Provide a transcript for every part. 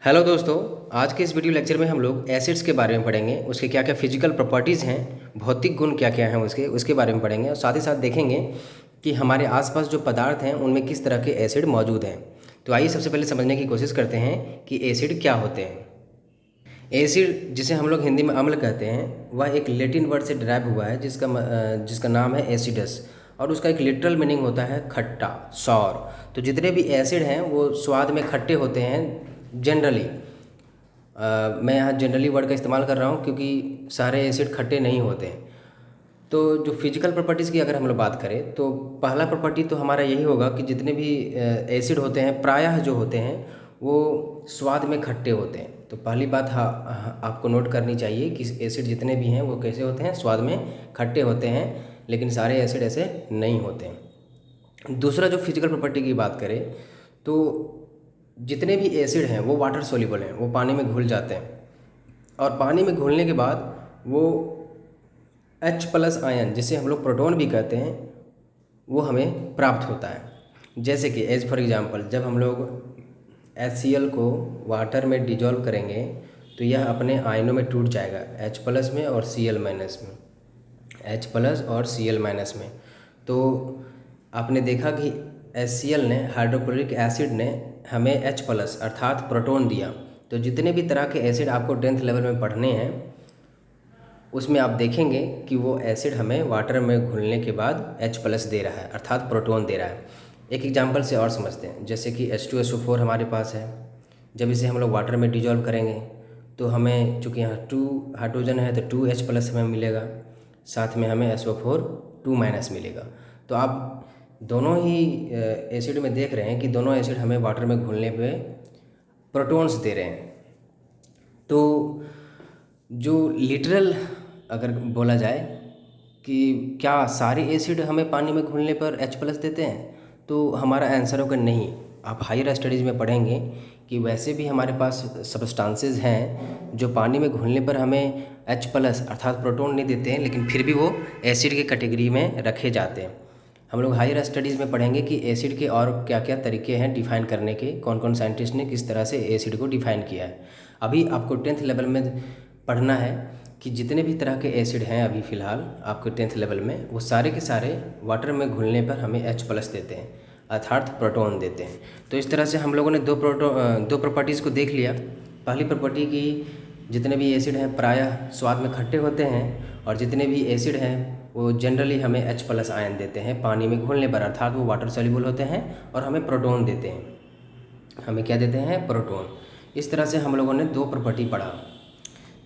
Hello दोस्तों। आज के इस वीडियो लेक्चर में हम लोग एसिड्स के बारे में पढ़ेंगे। उसके क्या क्या फिजिकल प्रॉपर्टीज़ हैं, भौतिक गुण क्या क्या हैं उसके बारे में पढ़ेंगे और साथ ही साथ देखेंगे कि हमारे आसपास जो पदार्थ हैं उनमें किस तरह के एसिड मौजूद हैं। तो आइए सबसे पहले समझने की कोशिश करते हैं कि एसिड क्या होते हैं। एसिड, जिसे हम लोग हिंदी में अम्ल कहते हैं, वह एक लैटिन वर्ड से डिराइव हुआ है जिसका नाम है एसिडस, और उसका एक लिटरल मीनिंग होता है खट्टा, सॉर। तो जितने भी एसिड हैं वो स्वाद में खट्टे होते हैं जनरली। मैं यहाँ जनरली वर्ड का इस्तेमाल कर रहा हूँ क्योंकि सारे एसिड खट्टे नहीं होते हैं। तो जो फिजिकल प्रॉपर्टीज़ की अगर हम लोग बात करें तो पहला प्रॉपर्टी तो हमारा यही होगा कि जितने भी एसिड होते हैं प्रायः जो होते हैं वो स्वाद में खट्टे होते हैं। तो पहली बात आपको नोट करनी चाहिए कि एसिड जितने भी हैं वो कैसे होते हैं, स्वाद में खट्टे होते हैं, लेकिन सारे एसिड ऐसे नहीं होते हैं। दूसरा जो फिजिकल प्रॉपर्टी की बात करें तो जितने भी एसिड हैं वो वाटर सोल्यूबल हैं, वो पानी में घुल जाते हैं, और पानी में घुलने के बाद वो H+ आयन, जिसे हम लोग प्रोटॉन भी कहते हैं, वो हमें प्राप्त होता है। जैसे कि एज फॉर एग्जांपल जब हम लोग HCl को वाटर में डिजॉल्व करेंगे तो यह अपने आयनों में टूट जाएगा, H+ में और Cl- में, H+ और Cl- में। तो आपने देखा कि HCl ने, हाइड्रोक्लोरिक एसिड ने, हमें H+ अर्थात प्रोटॉन दिया। तो जितने भी तरह के एसिड आपको 10th लेवल में पढ़ने हैं उसमें आप देखेंगे कि वो एसिड हमें वाटर में घुलने के बाद H+ दे रहा है अर्थात प्रोटॉन दे रहा है। एक एग्जांपल से और समझते हैं, जैसे कि H2SO4 हमारे पास है। जब इसे हम लोग वाटर में डिजॉल्व करेंगे तो हमें, चूँकि यहाँ 2 हाइड्रोजन है तो 2H+ हमें मिलेगा, साथ में हमें SO4 2- मिलेगा। तो आप दोनों ही एसिड में देख रहे हैं कि दोनों एसिड हमें वाटर में घुलने पे प्रोटॉन्स दे रहे हैं। तो जो लिटरल अगर बोला जाए कि क्या सारे एसिड हमें पानी में घुलने पर H+ देते हैं, तो हमारा आंसर होगा नहीं। आप हायर स्टडीज़ में पढ़ेंगे कि वैसे भी हमारे पास सब्सटेंसेस हैं जो पानी में घुलने पर हमें H+ अर्थात प्रोटॉन नहीं देते हैं, लेकिन फिर भी वो एसिड के कैटेगरी में रखे जाते हैं। हम लोग हायर स्टडीज़ में पढ़ेंगे कि एसिड के और क्या क्या तरीके हैं डिफ़ाइन करने के, कौन कौन साइंटिस्ट ने किस तरह से एसिड को डिफ़ाइन किया है। अभी आपको 10th लेवल में पढ़ना है कि जितने भी तरह के एसिड हैं अभी फ़िलहाल आपके 10th लेवल में, वो सारे के सारे वाटर में घुलने पर हमें H+ देते हैं अर्थात प्रोटॉन देते हैं। तो इस तरह से हम लोगों ने दो प्रॉपर्टीज़ को देख लिया। पहली प्रॉपर्टी की जितने भी एसिड हैं प्रायः स्वाद में खट्टे होते हैं, और जितने भी एसिड हैं वो जनरली हमें H+ आयन देते हैं पानी में घुलने पर, अर्थात वो वाटर सॉल्युबल होते हैं और हमें प्रोटॉन देते हैं। हमें क्या देते हैं? प्रोटॉन। इस तरह से हम लोगों ने दो प्रॉपर्टी पढ़ा।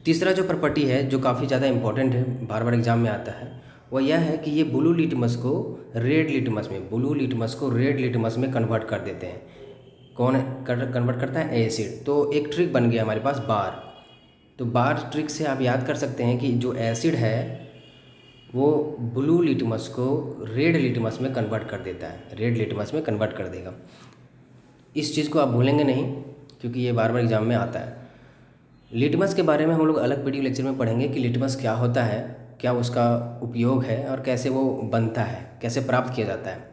तीसरा जो प्रॉपर्टी है जो काफ़ी ज़्यादा इंपॉर्टेंट है, बार बार एग्जाम में आता है, वह यह है कि ये ब्लू लिटमस को रेड लिटमस में कन्वर्ट कर देते हैं। कौन कन्वर्ट करता है? एसिड। तो एक ट्रिक बन गया हमारे पास, बार। तो बार ट्रिक से आप याद कर सकते हैं कि जो एसिड है वो ब्लू लिटमस को रेड लिटमस में कन्वर्ट कर देता है, रेड लिटमस में कन्वर्ट कर देगा। इस चीज़ को आप भूलेंगे नहीं क्योंकि ये बार बार एग्जाम में आता है। लिटमस के बारे में हम लोग अलग वीडियो लेक्चर में पढ़ेंगे कि लिटमस क्या होता है, क्या उसका उपयोग है और कैसे वो बनता है, कैसे प्राप्त किया जाता है।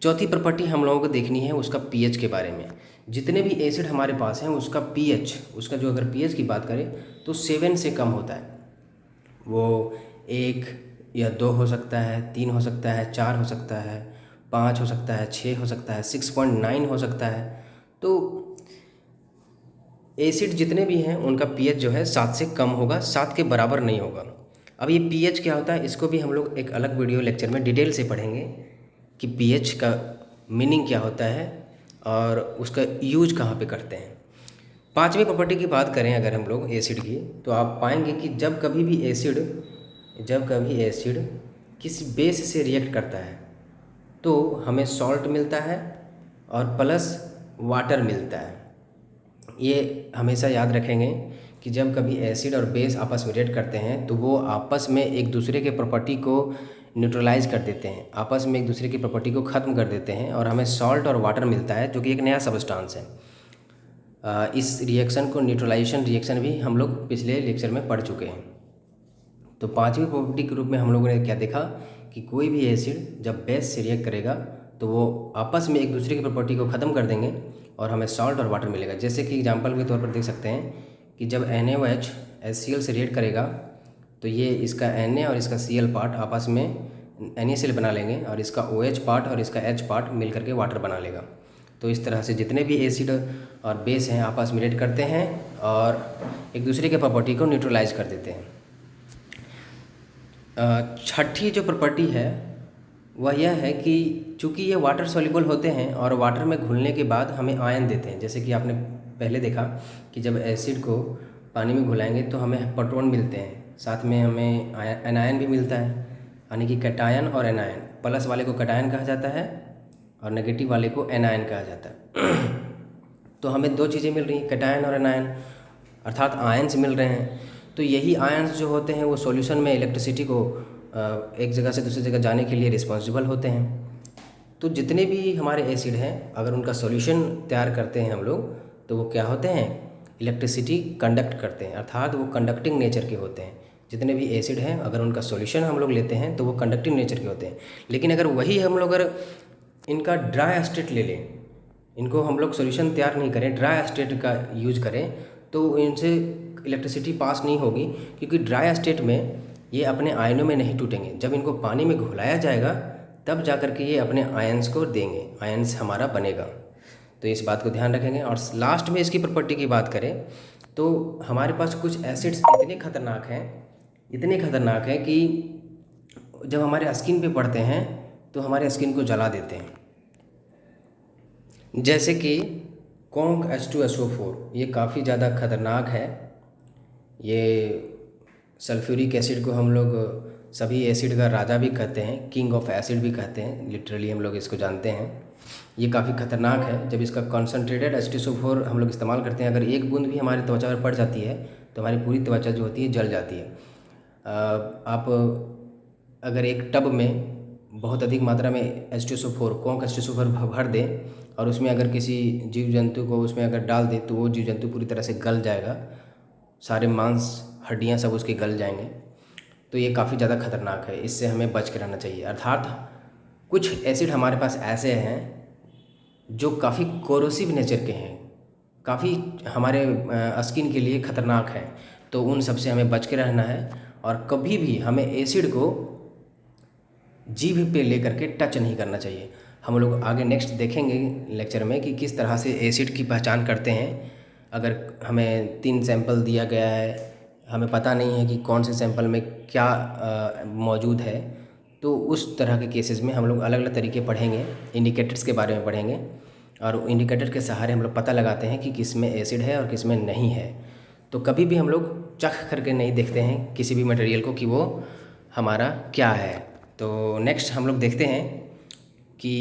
चौथी प्रॉपर्टी हम लोगों को देखनी है उसका पीएच के बारे में। जितने भी एसिड हमारे पास हैं उसका पीएच, उसका जो अगर पीएच की बात करें तो 7 से कम होता है। वो 1 या 2 हो सकता है, 3 हो सकता है, 4 हो सकता है, 5 हो सकता है, 6 हो सकता है, 6.9 हो सकता है। तो एसिड जितने भी हैं उनका पीएच जो है 7 से कम होगा, 7 के बराबर नहीं होगा। अब ये पीएच क्या होता है इसको भी हम लोग एक अलग वीडियो लेक्चर में डिटेल से पढ़ेंगे कि पीएच का मीनिंग क्या होता है और उसका यूज कहाँ पे करते हैं। पांचवी प्रॉपर्टी की बात करें अगर हम लोग एसिड की, तो आप पाएंगे कि जब कभी एसिड किसी बेस से रिएक्ट करता है तो हमें सॉल्ट मिलता है और प्लस वाटर मिलता है। ये हमेशा याद रखेंगे कि जब कभी एसिड और बेस आपस में रिएक्ट करते हैं तो वो आपस में एक दूसरे के प्रॉपर्टी को न्यूट्रलाइज कर देते हैं, आपस में एक दूसरे की प्रॉपर्टी को ख़त्म कर देते हैं, और हमें सॉल्ट और वाटर मिलता है जो कि एक नया सब्सटेंस है। इस रिएक्शन को न्यूट्रलाइजेशन रिएक्शन भी हम लोग पिछले लेक्चर में पढ़ चुके हैं। तो पांचवी प्रॉपर्टी के रूप में हम लोगों ने क्या देखा कि कोई भी एसिड जब बेस से रिएक्ट करेगा तो वो आपस में एक दूसरे की प्रॉपर्टी को ख़त्म कर देंगे, और हमें सॉल्ट और वाटर मिलेगा। जैसे कि एग्जांपल के तौर पर देख सकते हैं कि जब NaOH HCl से रिएक्ट करेगा तो ये इसका Na और इसका Cl पार्ट आपस में NaCl बना लेंगे और इसका OH पार्ट और इसका H पार्ट मिल करके वाटर बना लेगा। तो इस तरह से जितने भी एसिड और बेस हैं आपस में रिएक्ट करते हैं और एक दूसरे के प्रॉपर्टी को न्यूट्रलाइज कर देते हैं। छठी जो प्रॉपर्टी है वह यह है कि चूँकि ये वाटर सॉल्युबल होते हैं और वाटर में घुलने के बाद हमें आयन देते हैं। जैसे कि आपने पहले देखा कि जब एसिड को पानी में घुलाएंगे तो हमें प्रोटॉन मिलते हैं, साथ में हमें एनायन भी मिलता है, यानी कि कैटायन और एनायन। प्लस वाले को कैटायन कहा जाता है और नेगेटिव वाले को एनायन कहा जाता है। तो हमें दो चीज़ें मिल रही हैं, कैटायन और एनायन, अर्थात आयन्स मिल रहे हैं। तो यही आयन्स जो होते हैं वो सॉल्यूशन में इलेक्ट्रिसिटी को एक जगह से दूसरी जगह जाने के लिए रिस्पॉन्सिबल होते हैं। तो जितने भी हमारे एसिड हैं अगर उनका सॉल्यूशन तैयार करते हैं हम लोग तो वो क्या होते हैं, इलेक्ट्रिसिटी कंडक्ट करते हैं, अर्थात वो कंडक्टिंग नेचर के होते हैं। जितने भी एसिड हैं अगर उनका सॉल्यूशन हम लोग लेते हैं तो वो कंडक्टिंग नेचर के होते हैं। लेकिन अगर वही हम लोग अगर इनका ड्राई स्टेट ले लें, इनको हम लोग सॉल्यूशन तैयार नहीं करें, ड्राई स्टेट का यूज करें, तो इनसे इलेक्ट्रिसिटी पास नहीं होगी, क्योंकि ड्राई स्टेट में ये अपने आयनों में नहीं टूटेंगे। जब इनको पानी में घुलाया जाएगा तब जा कर के ये अपने आयन्स को देंगे, आयन्स हमारा बनेगा। तो इस बात को ध्यान रखेंगे। और लास्ट में इसकी प्रॉपर्टी की बात करें तो हमारे पास कुछ एसिड्स इतने खतरनाक हैं कि जब हमारे स्किन पे पड़ते हैं तो हमारे स्किन को जला देते हैं। जैसे कि कॉन्क H2SO4, ये काफ़ी ज़्यादा खतरनाक है। ये सल्फ्यूरिक एसिड को हम लोग सभी एसिड का राजा भी कहते हैं, किंग ऑफ एसिड भी कहते हैं, लिटरली हम लोग इसको जानते हैं। ये काफ़ी खतरनाक है। जब इसका कॉन्सनट्रेटेड H2SO4 हम लोग इस्तेमाल करते हैं, अगर एक बूंद भी हमारी त्वचा पर पड़ जाती है तो हमारी पूरी त्वचा जो होती है जल जाती है। आप अगर एक टब में बहुत अधिक मात्रा में H2SO4 कॉन्क H2SO4 भर दें और उसमें अगर किसी जीव जंतु को उसमें अगर डाल दें तो वो जीव जंतु पूरी तरह से गल जाएगा, सारे मांस हड्डियां सब उसके गल जाएंगे। तो ये काफ़ी ज़्यादा खतरनाक है, इससे हमें बच के रहना चाहिए। अर्थात कुछ एसिड हमारे पास ऐसे हैं जो काफ़ी कोरोसिव नेचर के हैं, काफ़ी हमारे स्किन के लिए ख़तरनाक हैं। तो उन सब से हमें बच के रहना है और कभी भी हमें एसिड को जीभ पे लेकर के टच नहीं करना चाहिए। हम लोग आगे नेक्स्ट देखेंगे लेक्चर में कि किस तरह से एसिड की पहचान करते हैं। अगर हमें 3 सैंपल दिया गया है, हमें पता नहीं है कि कौन से सैंपल में क्या मौजूद है, तो उस तरह के केसेस में हम लोग अलग अलग तरीके पढ़ेंगे, इंडिकेटर्स के बारे में पढ़ेंगे और इंडिकेटर के सहारे हम लोग पता लगाते हैं कि किस में एसिड है और किस में नहीं है। तो कभी भी हम लोग चख करके नहीं देखते हैं किसी भी मटेरियल को कि वो हमारा क्या है। तो नेक्स्ट हम लोग देखते हैं कि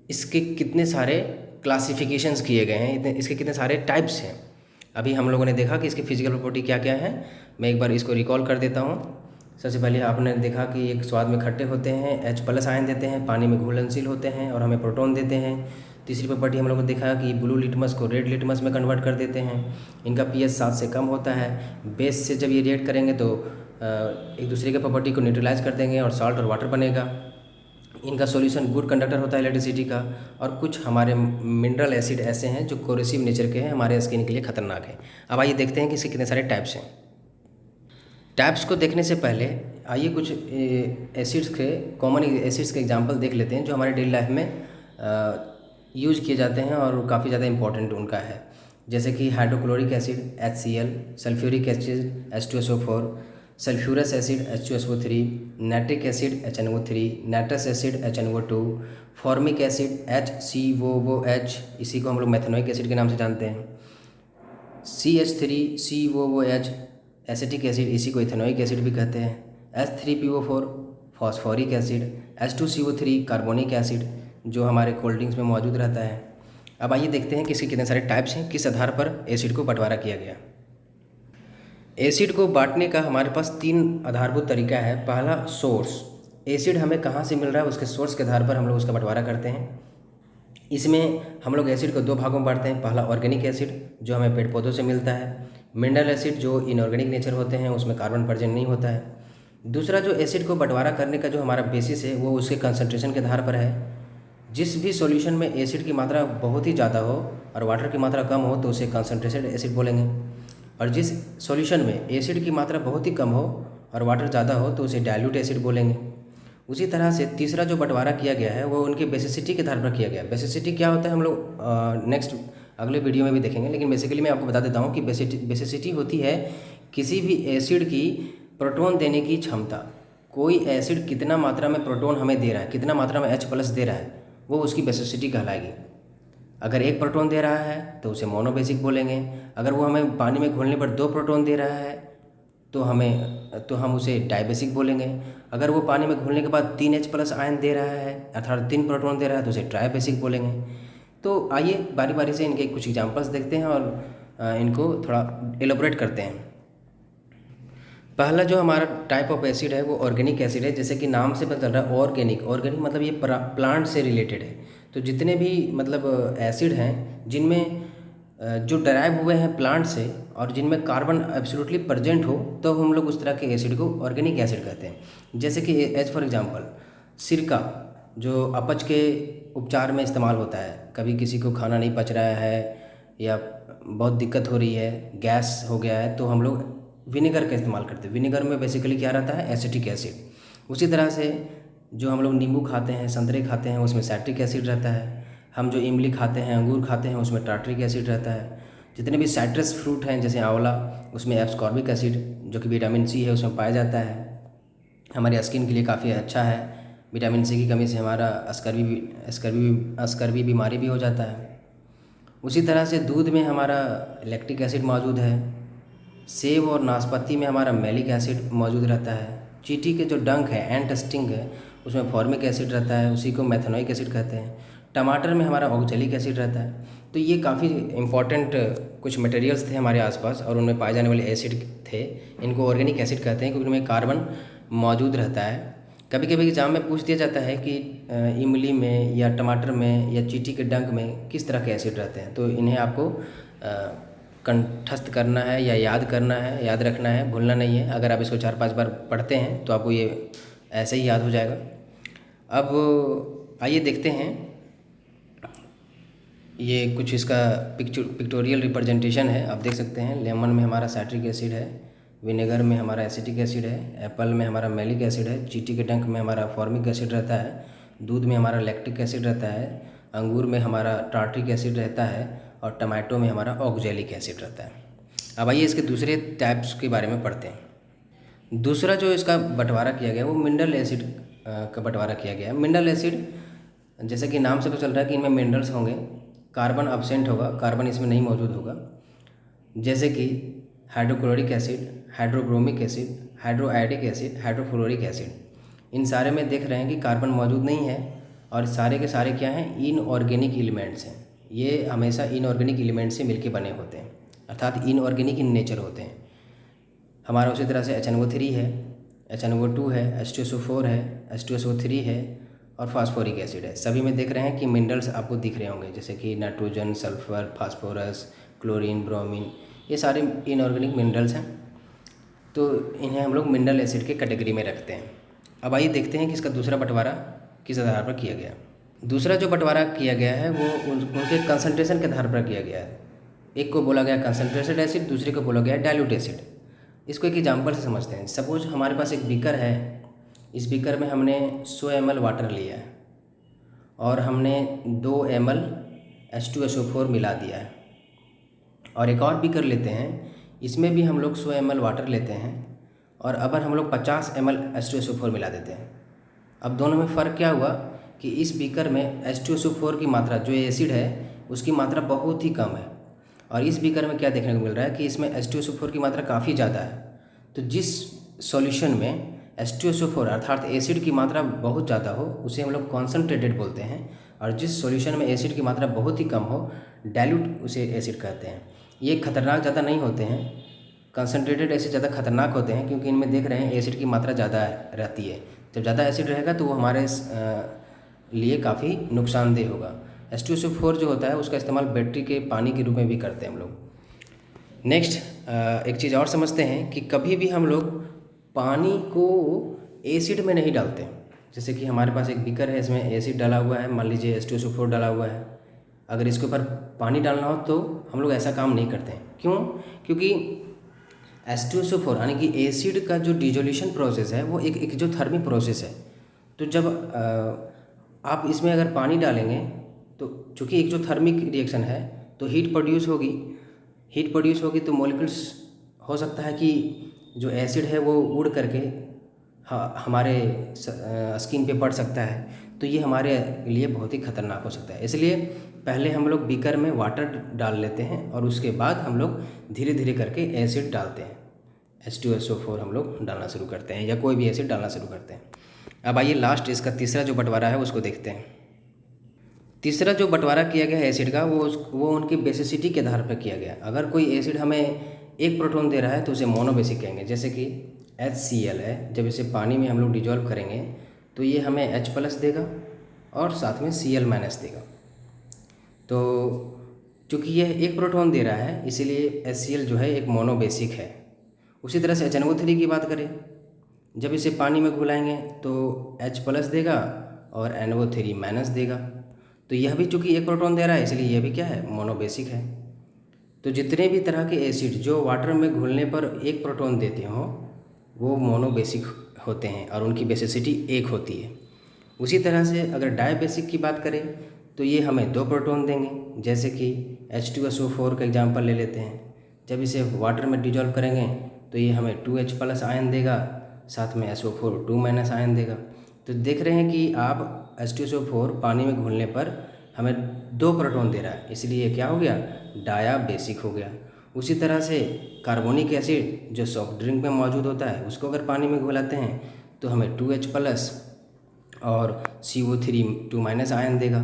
इसके कितने सारे क्लासिफिकेशंस किए गए हैं, इसके कितने सारे टाइप्स हैं। अभी हम लोगों ने देखा कि इसकी फिजिकल प्रॉपर्टी क्या क्या है। मैं एक बार इसको रिकॉल कर देता हूँ। सबसे पहले आपने देखा कि एक स्वाद में खट्टे होते हैं, H+ आयन देते हैं, पानी में घुलनशील होते हैं और हमें प्रोटॉन देते हैं। तीसरी प्रॉपर्टी हम लोगों ने देखा कि ब्लू लिटमस को रेड लिटमस में कन्वर्ट कर देते हैं। इनका pH 7 से कम होता है। बेस से जब ये रिएक्ट करेंगे तो एक दूसरे के प्रॉपर्टी को न्यूट्रलाइज कर देंगे और सॉल्ट और वाटर बनेगा। इनका सॉल्यूशन गुड कंडक्टर होता है इलेक्ट्रिसिटी का। और कुछ हमारे मिनरल एसिड ऐसे हैं जो कोरोसिव नेचर के हैं, हमारे स्किन के लिए खतरनाक है। अब आइए देखते हैं कि इसके कितने सारे टाइप्स हैं। टाइप्स को देखने से पहले आइए कुछ एसिड्स के कॉमन एसिड्स के एग्जांपल देख लेते हैं जो हमारे डेली लाइफ में यूज किए जाते हैं और काफ़ी ज़्यादा इंपॉर्टेंट उनका है। जैसे कि hydrochloric acid HCl, sulphuric acid H2SO4, sulphurous acid H2SO3, nitric acid HNO3, nitrous acid HNO2, formic acid HCOOH, इसी को हम लोग मेथनोइक एसिड के नाम से जानते हैं। CH3COOH, एसिटिक एसिड, इसी को इथेनोइक एसिड भी कहते हैं। H3PO4, phosphoric acid, H2CO3, carbonic acid, जो हमारे कोल्ड ड्रिंक्स में मौजूद रहता है। अब आइए देखते हैं कि इसके कितने सारे टाइप्स हैं, किस आधार पर एसिड को बंटवारा किया गया। एसिड को बांटने का हमारे पास 3 आधारभूत तरीका है। पहला, सोर्स, एसिड हमें कहाँ से मिल रहा है उसके सोर्स के आधार पर हम लोग उसका बंटवारा करते हैं। इसमें हम लोग एसिड को 2 भागों में बांटते हैं। पहला, ऑर्गेनिक एसिड जो हमें पेड़ पौधों से मिलता है। मिनरल एसिड जो इनऑर्गेनिक नेचर होते हैं, उसमें कार्बन प्रेजेंट नहीं होता है। दूसरा, जो एसिड को बंटवारा करने का जो हमारा बेसिस है वो उसके कंसंट्रेशन के आधार पर है। जिस भी सॉल्यूशन में एसिड की मात्रा बहुत ही ज़्यादा हो और वाटर की मात्रा कम हो तो उसे कंसनट्रेटेड एसिड बोलेंगे, और जिस सॉल्यूशन में एसिड की मात्रा बहुत ही कम हो और वाटर ज़्यादा हो तो उसे डाइल्यूट एसिड बोलेंगे। उसी तरह से तीसरा जो बंटवारा किया गया है वो उनकी बेसिसिटी के आधार पर किया गया है। बेसिसिटी क्या होता है हम लोग नेक्स्ट अगले वीडियो में भी देखेंगे, लेकिन बेसिकली मैं आपको बता देता हूँ कि बेसिसिटी होती है किसी भी एसिड की प्रोटॉन देने की क्षमता। कोई एसिड कितना मात्रा में प्रोटॉन हमें दे रहा है, कितना मात्रा में H+ दे रहा है, वो उसकी बेसिसिटी कहलाएगी। अगर 1 प्रोटॉन दे रहा है तो उसे मोनोबेसिक बोलेंगे। अगर वो हमें पानी में घुलने पर 2 प्रोटॉन दे रहा है तो हम उसे डाइबेसिक बोलेंगे। अगर वो पानी में घुलने के बाद 3 H+ आयन दे रहा है अर्थात 3 प्रोटॉन दे रहा है तो उसे ट्राइबेसिक बोलेंगे। तो आइए बारी बारी से इनके कुछ एग्जांपल्स देखते हैं और इनको थोड़ा एलोबरेट करते हैं। पहला जो हमारा टाइप ऑफ एसिड है वो ऑर्गेनिक एसिड है। जैसे कि नाम से पता चल रहा है ऑर्गेनिक, ऑर्गेनिक मतलब ये प्लांट से रिलेटेड है। तो जितने भी मतलब एसिड हैं जिनमें जो डराइव हुए हैं प्लांट से और जिनमें कार्बन एब्सोल्युटली प्रेजेंट हो तो हम लोग उस तरह के एसिड को ऑर्गेनिक एसिड कहते हैं। जैसे कि एज फॉर एग्जांपल सिरका, जो अपच के उपचार में इस्तेमाल होता है। कभी किसी को खाना नहीं पच रहा है या बहुत दिक्कत हो रही है, गैस हो गया है, तो हम लोग विनेगर का इस्तेमाल करते हैं। विनेगर में बेसिकली क्या रहता है, एसिटिक एसिड। उसी तरह से जो हम लोग नींबू खाते हैं, संतरे खाते हैं, उसमें साइट्रिक एसिड रहता है। हम जो इमली खाते हैं, अंगूर खाते हैं, उसमें टार्ट्रिक एसिड रहता है। जितने भी साइट्रस फ्रूट हैं जैसे आंवला, उसमें एब्सकॉर्बिक एसिड जो कि विटामिन सी है उसमें पाया जाता है। हमारे स्किन के लिए काफ़ी अच्छा है। विटामिन सी की कमी से हमारा स्कर्वी बीमारी भी हो जाता है। उसी तरह से दूध में हमारा लैक्टिक एसिड मौजूद है। सेब और नाशपाती में हमारा मैलिक एसिड मौजूद रहता है। चींटी के जो डंक है, एंट स्टिंग है, उसमें फॉर्मिक एसिड रहता है, उसी को मेथनोइक एसिड कहते हैं। टमाटर में हमारा ऑक्जेलिक एसिड रहता है। तो ये काफ़ी इंपॉर्टेंट कुछ मटेरियल्स थे हमारे आसपास और उनमें पाए जाने वाले एसिड थे। इनको ऑर्गेनिक एसिड कहते हैं क्योंकि उनमें कार्बन मौजूद रहता है। कभी कभी एग्जाम में पूछ दिया जाता है कि इमली में या टमाटर में या चींटी के डंक में किस तरह के एसिड रहते हैं, तो इन्हें आपको कंठस्थ करना है या याद करना है, याद रखना है, भूलना नहीं है। अगर आप इसको 4-5 बार पढ़ते हैं तो आपको ये ऐसे ही याद हो जाएगा। अब आइए देखते हैं ये कुछ इसका पिक्टोरियल रिप्रेजेंटेशन है। आप देख सकते हैं लेमन में हमारा साइट्रिक एसिड है, विनेगर में हमारा एसिटिक एसिड है, एप्पल में हमारा मैलिक एसिड है, चींटी के डंक में हमारा फॉर्मिक एसिड रहता है, दूध में हमारा लैक्टिक एसिड रहता है, अंगूर में हमारा टार्ट्रिक एसिड रहता है और टमाटो में हमारा ऑक्जेलिक एसिड रहता है। अब आइए इसके दूसरे टाइप्स के बारे में पढ़ते हैं। दूसरा जो इसका बंटवारा किया गया वो मिनरल एसिड का बंटवारा किया गया है। मिनरल एसिड जैसे कि नाम से पता चल रहा है कि इनमें मिनरल्स होंगे, कार्बन अब्सेंट होगा, कार्बन इसमें नहीं मौजूद होगा। जैसे कि hydrochloric acid, hydrobromic acid, hydroiodic acid, hydrofluoric acid. इन सारे में देख रहे हैं कि कार्बन मौजूद नहीं है और सारे के सारे क्या हैं, इनऑर्गेनिक एलिमेंट्स हैं। ये हमेशा इनऑर्गेनिक एलिमेंट से मिलके बने होते हैं अर्थात इनऑर्गेनिक इन नेचर होते हैं। हमारा उसी तरह से HNO3 है, HNO2 है, H2SO4 है, H2SO3 है और फास्फोरिक एसिड है। सभी में देख रहे हैं कि मिनरल्स आपको दिख रहे होंगे जैसे कि nitrogen, sulphur, phosphorus, chlorine, bromine, ये सारे इनऑर्गेनिक मिनरल्स हैं। तो इन्हें हम लोग मिनरल एसिड के कैटेगरी में रखते हैं। अब आइए देखते हैं कि इसका दूसरा बंटवारा किस आधार पर किया गया। दूसरा जो बंटवारा किया गया है वो उनके कंसंट्रेशन के आधार पर किया गया है। एक को बोला गया कंसंट्रेटेड एसिड, दूसरे को बोला गया डाइल्यूट एसिड। इसको एक एग्जांपल से समझते हैं। सपोज हमारे पास एक बीकर है, इस बीकर में हमने 100 ml वाटर लिया है और हमने 2 ml H2SO4 मिला दिया है। और एक और बीकर लेते हैं, इसमें भी हम लोग 100 ml वाटर लेते हैं और अगर हम लोग 50 ml H2SO4 मिला देते हैं। अब दोनों में फ़र्क क्या हुआ कि इस बीकर में H2SO4 की मात्रा, जो एसिड है उसकी मात्रा बहुत ही कम है, और इस बीकर में क्या देखने को मिल रहा है कि इसमें H2SO4 की मात्रा काफ़ी ज़्यादा है। तो जिस सॉल्यूशन में H2SO4 अर्थात एसिड की मात्रा बहुत ज़्यादा हो उसे हम लोग कॉन्सनट्रेटेड बोलते हैं, और जिस सॉल्यूशन में एसिड की मात्रा बहुत ही कम हो डाइल्यूट उसे एसिड कहते हैं। ये खतरनाक ज़्यादा नहीं होते हैं, कंसनट्रेटेड एसिड ज़्यादा खतरनाक होते हैं क्योंकि इनमें देख रहे हैं एसिड की मात्रा ज़्यादा रहती है। जब ज़्यादा एसिड रहेगा तो वो हमारे लिए काफ़ी नुकसानदेह होगा। H2SO4 जो होता है उसका इस्तेमाल बैटरी के पानी के रूप में भी करते हैं हम लोग। नेक्स्ट एक चीज़ और समझते हैं कि कभी भी हम लोग पानी को एसिड में नहीं डालते। जैसे कि हमारे पास एक बीकर है, इसमें एसिड डाला हुआ है, मान लीजिए H2SO4 डाला हुआ है। अगर इसके ऊपर पानी डालना हो तो हम लोग ऐसा काम नहीं करते हैं। क्यों? क्योंकि H2SO4 यानी कि एसिड का जो डिजोल्यूशन प्रोसेस है वो एक एक्ज़ोथर्मिक प्रोसेस है। तो जब आप इसमें अगर पानी डालेंगे तो चूँकि एक्ज़ोथर्मिक रिएक्शन है तो हीट प्रोड्यूस होगी तो मॉलिक्यूल्स हो सकता है कि जो एसिड है वो उड़ करके हमारे स्किन पे पड़ सकता है, तो ये हमारे लिए बहुत ही ख़तरनाक हो सकता है। इसलिए पहले हम लोग बीकर में वाटर डाल लेते हैं और उसके बाद हम लोग धीरे धीरे करके एसिड डालते हैं। H2SO4 हम लोग डालना शुरू करते हैं या कोई भी एसिड डालना शुरू करते हैं। अब आइए लास्ट इसका तीसरा जो बंटवारा है उसको देखते हैं। तीसरा जो बंटवारा किया गया है एसिड का वो उनकी बेसिसिटी के आधार पर किया गया। अगर कोई एसिड हमें एक प्रोटॉन दे रहा है तो उसे मोनोबेसिक कहेंगे। जैसे कि HCl है, जब इसे पानी में हम लोग डिजॉल्व करेंगे तो ये हमें H+ देगा और साथ में Cl- देगा। तो चूँकि यह एक प्रोटॉन दे रहा है इसीलिए HCl जो है एक मोनोबेसिक है। उसी तरह से HNO3 की बात करें, जब इसे पानी में घुलाएंगे तो H+ देगा और NO3- देगा। तो यह भी चूँकि एक प्रोटॉन दे रहा है इसलिए यह भी क्या है, मोनोबेसिक है। तो जितने भी तरह के एसिड जो वाटर में घुलने पर एक प्रोटॉन देते हों वो मोनोबेसिक होते हैं और उनकी बेसिसिटी एक होती है। उसी तरह से अगर डायबेसिक की बात करें तो ये हमें दो प्रोटॉन देंगे। जैसे कि H2SO4 का एग्जांपल ले लेते हैं, जब इसे वाटर में डिजॉल्व करेंगे तो ये हमें 2H+ आयन देगा, साथ में SO4 2- आयन देगा। तो देख रहे हैं कि आप H2SO4 पानी में घुलने पर हमें दो प्रोटॉन दे रहा है, इसलिए क्या हो गया, डायाबेसिक हो गया। उसी तरह से कार्बोनिक एसिड जो सॉफ्ट ड्रिंक में मौजूद होता है उसको अगर पानी में घुलाते हैं तो हमें 2H+ और CO3 2- आयन देगा।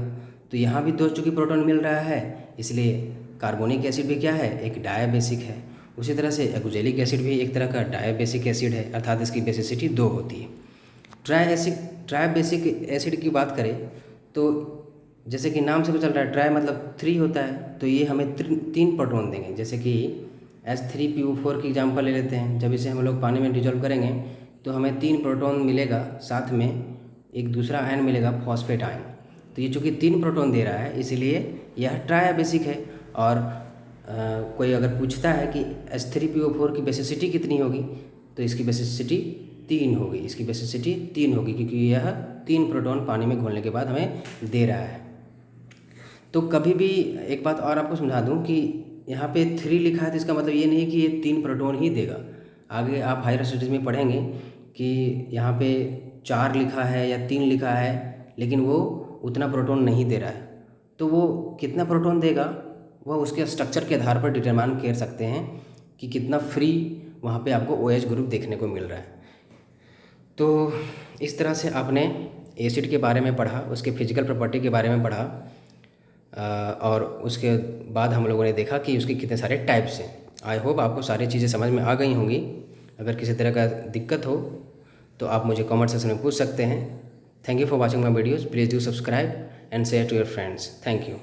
तो यहाँ भी दो चूँकि प्रोटॉन मिल रहा है इसलिए कार्बोनिक एसिड भी क्या है, एक डायबेसिक है। उसी तरह से एक्जेलिक एसिड भी एक तरह का डायबेसिक एसिड है, अर्थात इसकी बेसिसिटी 2 होती है। ट्राइबेसिक एसिड की बात करें तो जैसे कि नाम से भी चल रहा है, ट्राई मतलब 3 होता है, तो ये हमें 3 प्रोटॉन देंगे। जैसे कि H3PO4 की एग्जांपल ले लेते हैं, जब इसे हम लोग पानी में डिजॉल्व करेंगे तो हमें 3 प्रोटॉन मिलेगा, साथ में एक दूसरा आयन मिलेगा फॉस्फेट आयन। तो ये चूँकि 3 प्रोटॉन दे रहा है इसलिए यह ट्राइबेसिक है। और कोई अगर पूछता है कि H3PO4 की बेसिसिटी कितनी होगी तो इसकी बेसिसिटी 3 होगी, इसकी बेसिसिटी 3 होगी क्योंकि यह 3 प्रोटॉन पानी में घोलने के बाद हमें दे रहा है। तो कभी भी एक बात और आपको समझा दूं कि यहाँ पे 3 लिखा है तो इसका मतलब ये नहीं कि ये 3 प्रोटॉन ही देगा। आगे आप हायर स्टडीज़ में पढ़ेंगे कि यहाँ पे 4 लिखा है या 3 लिखा है लेकिन वो उतना प्रोटॉन नहीं दे रहा है। तो वो कितना प्रोटॉन देगा वह उसके स्ट्रक्चर के आधार पर डिटरमाइन कर सकते हैं कि कितना फ्री वहाँ पे आपको OH ग्रुप देखने को मिल रहा है। तो इस तरह से आपने एसिड के बारे में पढ़ा, उसके फिजिकल प्रॉपर्टी के बारे में पढ़ा और उसके बाद हम लोगों ने देखा कि उसके कितने सारे टाइप्स हैं। आई होप आपको सारी चीज़ें समझ में आ गई होंगी। अगर किसी तरह का दिक्कत हो तो आप मुझे कमेंट सेक्शन में पूछ सकते हैं। Thank you for watching my videos. Please do subscribe and share to your friends. Thank you.